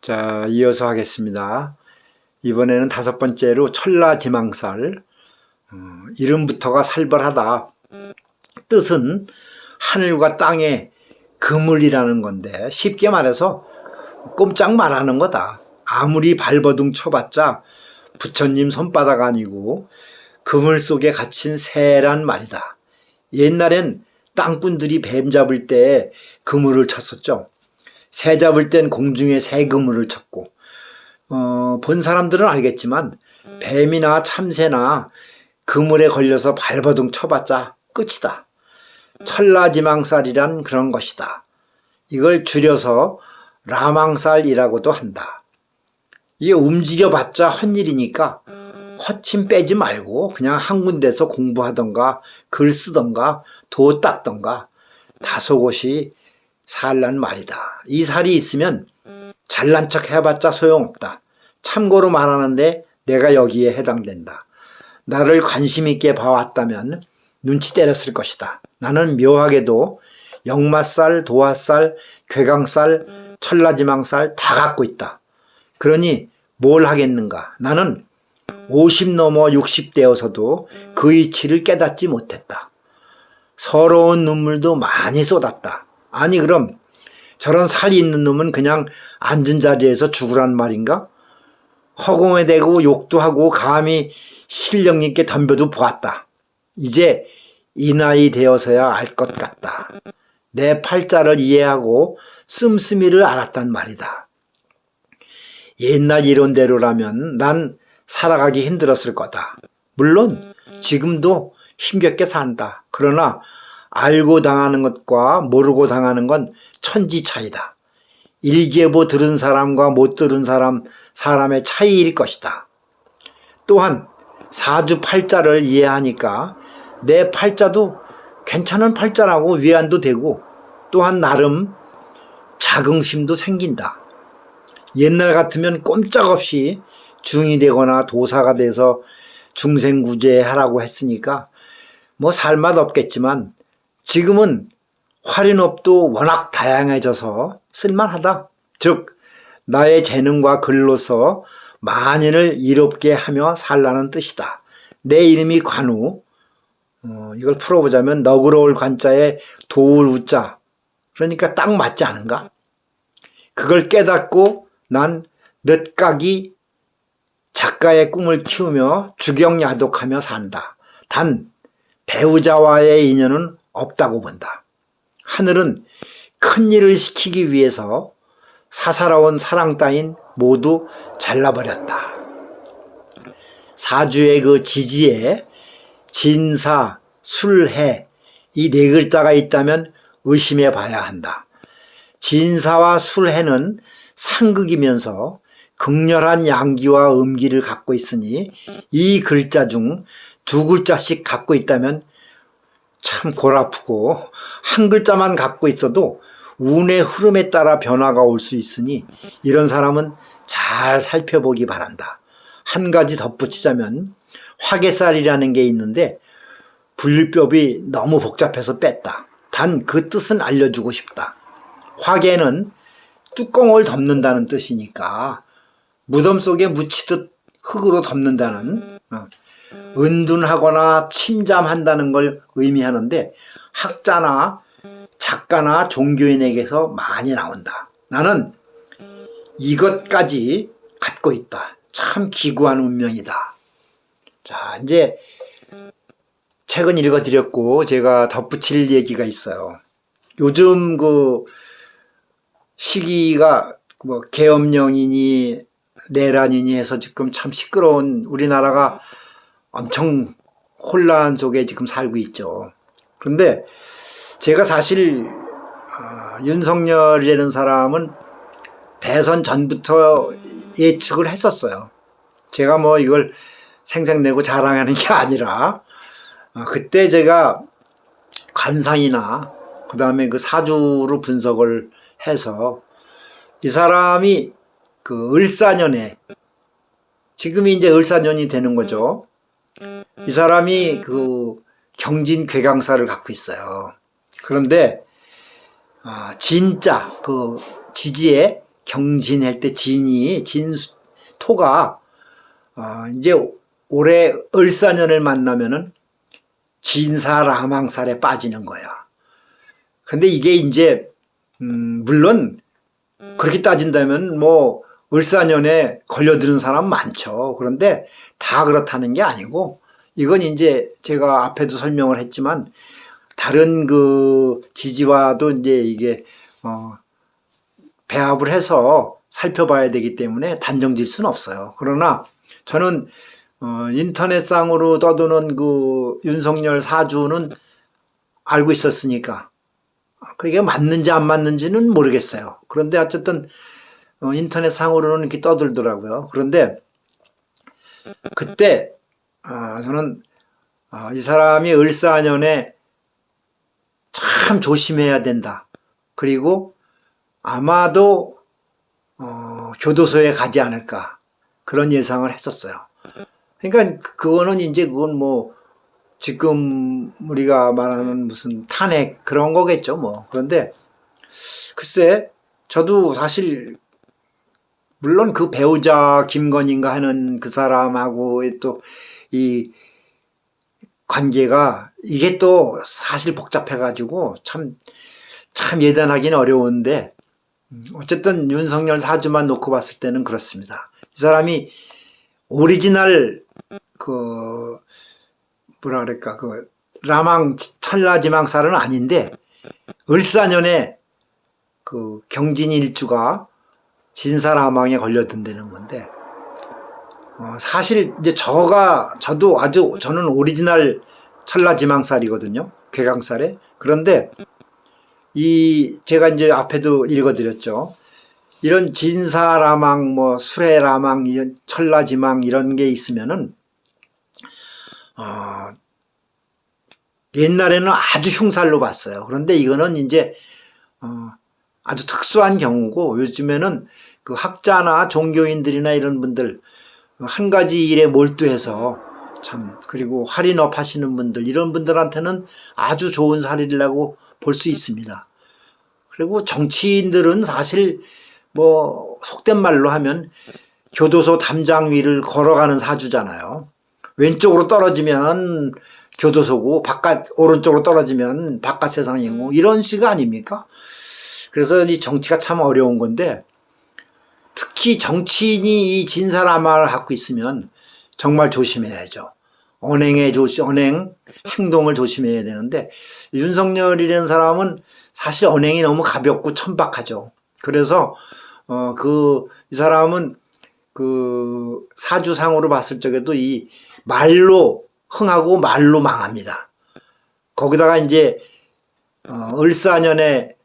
자, 이어서 하겠습니다. 이번에는 5번째로 천라지망살. 이름부터가 살벌하다. 뜻은 하늘과 땅의 그물이라는 건데, 쉽게 말해서 꼼짝 말하는 거다. 아무리 발버둥 쳐봤자 부처님 손바닥 아니고 그물 속에 갇힌 새란 말이다. 옛날엔 땅꾼들이 뱀 잡을 때 그물을 쳤었죠. 새 잡을 땐 공중에 새 그물을 쳤고, 본 사람들은 알겠지만 뱀이나 참새나 그물에 걸려서 발버둥 쳐봤자 끝이다. 천라지망살이란 그런 것이다. 이걸 줄여서 라망살이라고도 한다. 이게 움직여봤자 헛일이니까 허침 빼지 말고 그냥 한 군데서 공부하던가 글 쓰던가 도 닦던가 다소곳이 살란 말이다. 이 살이 있으면 잘난 척 해봤자 소용없다. 참고로 말하는데 내가 여기에 해당된다. 나를 관심 있게 봐왔다면 눈치 때렸을 것이다. 나는 묘하게도 역마살, 도화살, 괴강살, 천라지망살 다 갖고 있다. 그러니 뭘 하겠는가. 나는 50 넘어 60 되어서도 그 이치를 깨닫지 못했다. 서러운 눈물도 많이 쏟았다. 아니 그럼 저런 살이 있는 놈은 그냥 앉은 자리에서 죽으란 말인가? 허공에 대고 욕도 하고 감히 실력 있게 덤벼도 보았다. 이제 이 나이 되어서야 알 것 같다. 내 팔자를 이해하고 씀씀이를 알았단 말이다. 옛날 이론대로라면 난 살아가기 힘들었을 거다. 물론 지금도 힘겹게 산다. 그러나 알고 당하는 것과 모르고 당하는 건 천지 차이다. 일계보 들은 사람과 못 들은 사람의 차이일 것이다. 또한 사주팔자를 이해하니까 내 팔자도 괜찮은 팔자라고 위안도 되고 또한 나름 자긍심도 생긴다. 옛날 같으면 꼼짝없이 중이 되거나 도사가 돼서 중생구제하라고 했으니까 뭐 살맛 없겠지만 지금은 활인업도 워낙 다양해져서 쓸만하다. 즉 나의 재능과 글로서 만인을 이롭게 하며 살라는 뜻이다. 내 이름이 관우. 이걸 풀어보자면 너그러울 관자에 도울 우자. 그러니까 딱 맞지 않은가? 그걸 깨닫고 난 늦가기 작가의 꿈을 키우며 주경야독하며 산다. 단 배우자와의 인연은 없다고 본다. 하늘은 큰 일을 시키기 위해서 사사로운 사랑 따윈 모두 잘라버렸다. 사주의 그 지지에 진사, 술해 이 4글자가 있다면 의심해 봐야 한다. 진사와 술해는 상극이면서 극렬한 양기와 음기를 갖고 있으니 이 글자 중 2글자씩 갖고 있다면 참 골아프고 한 글자만 갖고 있어도 운의 흐름에 따라 변화가 올 수 있으니 이런 사람은 잘 살펴보기 바란다. 한 가지 덧붙이자면 화개살이라는 게 있는데 분류법이 너무 복잡해서 뺐다. 단 그 뜻은 알려주고 싶다. 화개는 뚜껑을 덮는다는 뜻이니까 무덤 속에 묻히듯 흙으로 덮는다는 은둔하거나 침잠한다는 걸 의미하는데 학자나 작가나 종교인에게서 많이 나온다. 나는 이것까지 갖고 있다. 참 기구한 운명이다. 자, 이제 책은 읽어드렸고 제가 덧붙일 얘기가 있어요. 요즘 그 시기가 뭐 계엄령이니 내란이니 해서 지금 참 시끄러운 우리나라가 엄청 혼란 속에 지금 살고 있죠. 그런데 제가 사실 윤석열이라는 사람은 대선 전부터 예측을 했었어요. 제가 뭐 이걸 생색내고 자랑하는 게 아니라 그때 제가 관상이나 그 다음에 그 사주로 분석을 해서 이 사람이 그 을사년에 지금이 이제 을사년이 되는 거죠. 이 사람이 그 경진 괴강사를 갖고 있어요. 그런데 진짜 그 지지에 경진할 때 진토가 이제 올해 을사년을 만나면은 진사라망살에 빠지는 거야. 근데 이게 이제 물론 그렇게 따진다면 뭐 을사년에 걸려드는 사람 많죠. 그런데 다 그렇다는 게 아니고 이건 이제 제가 앞에도 설명을 했지만 다른 그 지지와도 이제 이게 배합을 해서 살펴봐야 되기 때문에 단정 질 수는 없어요. 그러나 저는 인터넷상으로 떠도는 그 윤석열 사주는 알고 있었으니까 그게 맞는지 안 맞는지는 모르겠어요. 그런데 어쨌든 인터넷상으로는 이렇게 떠들더라고요. 그런데 그때 저는 이 사람이 을사년에 참 조심해야 된다. 그리고 아마도 교도소에 가지 않을까 그런 예상을 했었어요. 그러니까 그거는 이제 그건 뭐 지금 우리가 말하는 무슨 탄핵 그런 거겠죠 뭐. 그런데 글쎄 저도 사실 물론 그 배우자 김건희인가 하는 그 사람하고의 또 이 관계가 이게 또 사실 복잡해가지고 참 예단하기는 어려운데 어쨌든 윤석열 사주만 놓고 봤을 때는 그렇습니다. 이 사람이 오리지널 그 뭐라 그럴까 그 천라지망살은 아닌데 을사년에 그 경진일주가 진사라망에 걸려든다는 건데 사실 이제 저는 오리지널 천라지망살이거든요. 괴강살에. 그런데 제가 이제 앞에도 읽어드렸죠. 이런 진사라망, 뭐 수레라망, 천라지망 이런 게 있으면은 옛날에는 아주 흉살로 봤어요. 그런데 이거는 이제 아주 특수한 경우고 요즘에는 그 학자나 종교인들이나 이런 분들 한 가지 일에 몰두해서 참 그리고 할인업 하시는 분들 이런 분들한테는 아주 좋은 살이라고 볼 수 있습니다. 그리고 정치인들은 사실 뭐 속된 말로 하면 교도소 담장 위를 걸어가는 사주잖아요. 왼쪽으로 떨어지면 교도소고 오른쪽으로 떨어지면 바깥 세상이고 이런 식 아닙니까? 그래서 이 정치가 참 어려운 건데 특히 정치인이 이 진사라망을 갖고 있으면 정말 조심해야죠. 언행 행동을 조심해야 되는데 윤석열이라는 사람은 사실 언행이 너무 가볍고 천박하죠. 그래서 이 사람은 그 사주상으로 봤을 적에도 이 말로 흥하고 말로 망합니다. 거기다가 이제 을사년에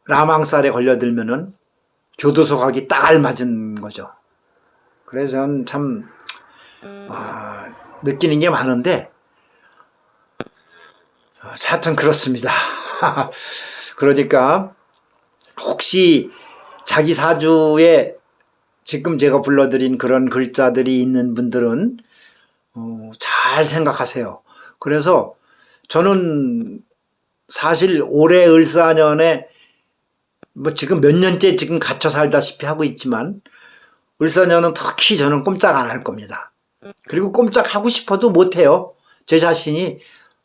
라망살에 걸려들면은 교도소 가기 딱 알맞은 거죠. 그래서 저는 참 느끼는 게 많은데 하여튼 그렇습니다. 그러니까 혹시 자기 사주에 지금 제가 불러드린 그런 글자들이 있는 분들은 잘 생각하세요. 그래서 저는 사실 올해 을사년에 뭐 지금 몇 년째 지금 갇혀 살다시피 하고 있지만 을사년은 특히 저는 꼼짝 안 할 겁니다. 그리고 꼼짝 하고 싶어도 못해요. 제 자신이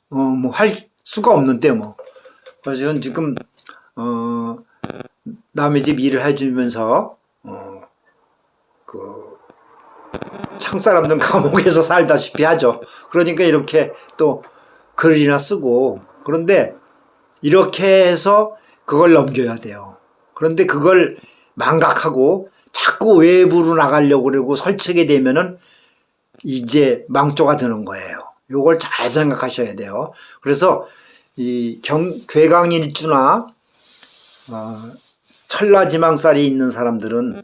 뭐 할 수가 없는데 뭐. 그래서 저는 지금 남의 집 일을 해주면서 그 창사람들 감옥에서 살다시피 하죠. 그러니까 이렇게 또 글이나 쓰고 그런데 이렇게 해서 그걸 넘겨야 돼요. 그런데 그걸 망각하고 자꾸 외부로 나가려고 그러고 설치게 되면은 이제 망조가 되는 거예요. 요걸 잘 생각하셔야 돼요. 그래서 이 괴강일주나 천라지망살이 있는 사람들은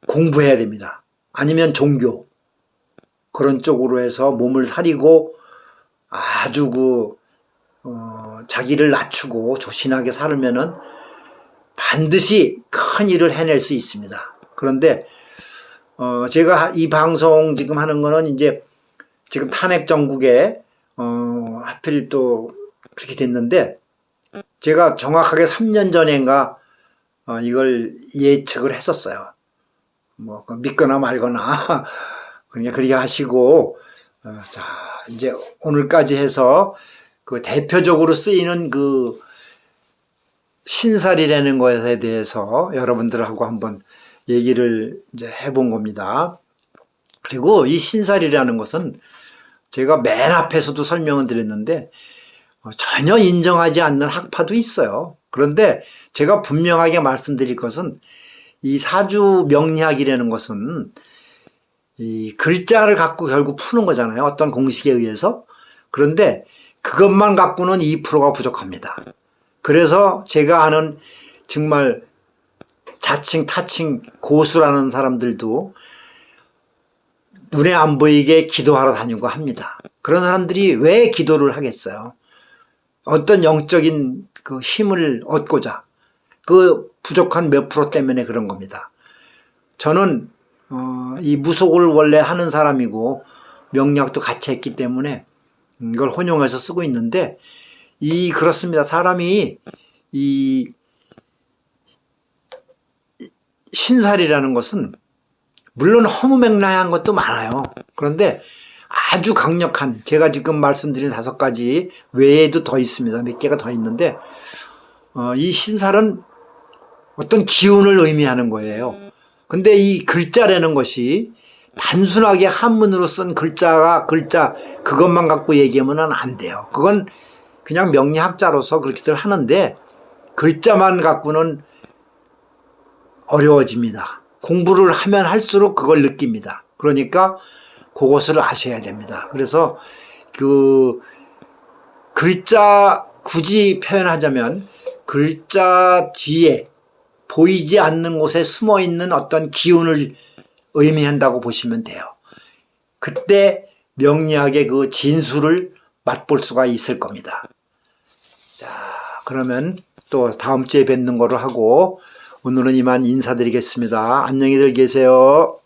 공부해야 됩니다. 아니면 종교 그런 쪽으로 해서 몸을 사리고 아주 자기를 낮추고 조신하게 살면은 반드시 큰 일을 해낼 수 있습니다. 그런데 제가 이 방송 지금 하는 거는 이제 지금 탄핵 정국에 하필 또 그렇게 됐는데 제가 정확하게 3년 전인가 이걸 예측을 했었어요. 뭐 믿거나 말거나 그냥 그렇게 하시고 자 이제 오늘까지 해서 그 대표적으로 쓰이는 그 신살이라는 것에 대해서 여러분들하고 한번 얘기를 이제 해본 겁니다. 그리고 이 신살이라는 것은 제가 맨 앞에서도 설명을 드렸는데 전혀 인정하지 않는 학파도 있어요. 그런데 제가 분명하게 말씀드릴 것은 이 사주 명리학이라는 것은 이 글자를 갖고 결국 푸는 거잖아요. 어떤 공식에 의해서. 그런데 그것만 갖고는 2%가 부족합니다. 그래서 제가 아는 정말 자칭 타칭 고수라는 사람들도 눈에 안 보이게 기도하러 다니고 합니다. 그런 사람들이 왜 기도를 하겠어요? 어떤 영적인 그 힘을 얻고자 그 부족한 몇 프로 때문에 그런 겁니다. 저는 이 무속을 원래 하는 사람이고 명리학도 같이 했기 때문에 이걸 혼용해서 쓰고 있는데 그렇습니다. 사람이 이 신살이라는 것은 물론 허무맹랑한 것도 많아요. 그런데 아주 강력한 제가 지금 말씀드린 5가지 외에도 더 있습니다. 몇 개가 더 있는데 이 신살은 어떤 기운을 의미하는 거예요. 근데 이 글자라는 것이 단순하게 한문으로 쓴 글자 그것만 갖고 얘기하면 안 돼요. 그건 그냥 명리학자로서 그렇게들 하는데 글자만 갖고는 어려워집니다. 공부를 하면 할수록 그걸 느낍니다. 그러니까 그것을 아셔야 됩니다. 그래서 그 글자 굳이 표현하자면 글자 뒤에 보이지 않는 곳에 숨어 있는 어떤 기운을 의미한다고 보시면 돼요. 그때 명리학의 그 진수를 맛볼 수가 있을 겁니다. 자, 그러면 또 다음 주에 뵙는 거로 하고 오늘은 이만 인사드리겠습니다. 안녕히들 계세요.